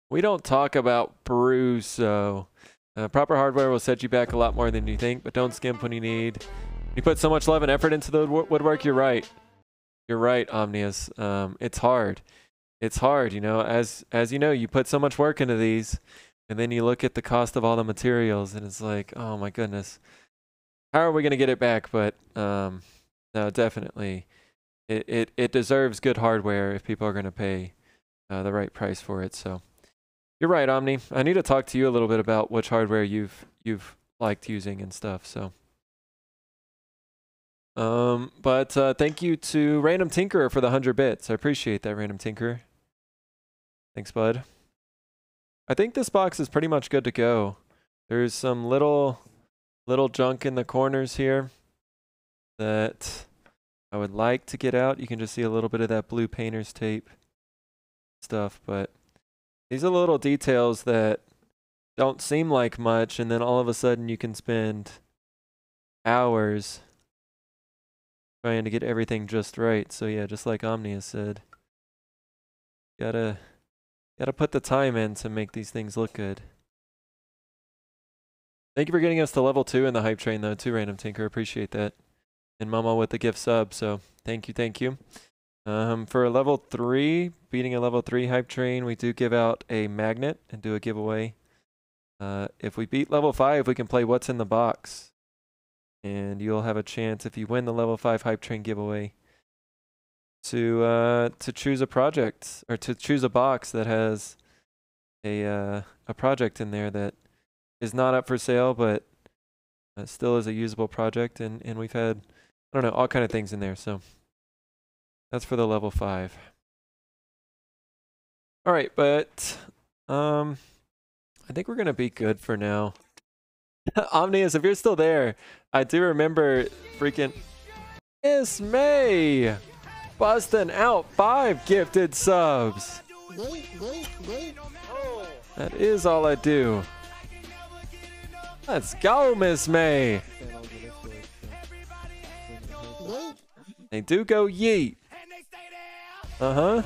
We don't talk about brews, so proper hardware will set you back a lot more than you think, but don't skimp when you need. You put so much love and effort into the woodwork, you're right. You're right, Omnius. It's hard. It's hard, you know, as you know, you put so much work into these, and then you look at the cost of all the materials, and it's like, oh my goodness. How are we going to get it back? But no, definitely. It deserves good hardware if people are going to pay the right price for it, so. You're right, Omni. I need to talk to you a little bit about which hardware you've liked using and stuff. So, but thank you to Random Tinkerer for the 100 bits. I appreciate that, Random Tinkerer. Thanks, bud. I think this box is pretty much good to go. There's some little junk in the corners here that I would like to get out. You can just see a little bit of that blue painter's tape stuff, but these are little details that don't seem like much, and then all of a sudden you can spend hours trying to get everything just right. So yeah, just like Omnia said, gotta put the time in to make these things look good. Thank you for getting us to level 2 in the hype train though, too, Random Tinker. Appreciate that. And Mama with the gift sub, so thank you, thank you. For a level 3, beating a level 3 hype train, we do give out a magnet and do a giveaway. If we beat level 5, we can play What's in the Box. And you'll have a chance, if you win the level 5 hype train giveaway, to choose a project, or to choose a box that has a project in there that is not up for sale, but still is a usable project. And we've had, I don't know, all kind of things in there, so. That's for the level 5. All right, but I think we're going to be good for now. Omnius, if you're still there, I do remember freaking Miss May busting out 5 gifted subs. That is all I do. Let's go, Miss May. They do go yeet. Uh-huh.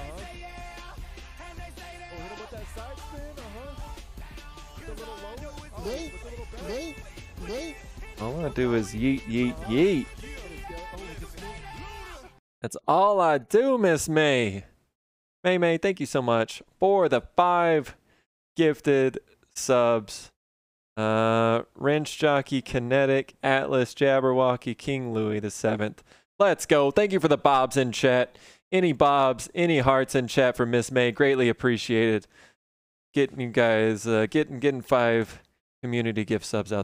All I do is yeet, yeet, yeet. That's all I do, Miss May. May, thank you so much for the 5 gifted subs. Wrench Jockey, Kinetic, Atlas, Jabberwocky, King Louis the 7th. Let's go. Thank you for the bobs in chat. Any bobs, any hearts in chat for Miss May, greatly appreciated. Getting you guys, getting 5 community gift subs out.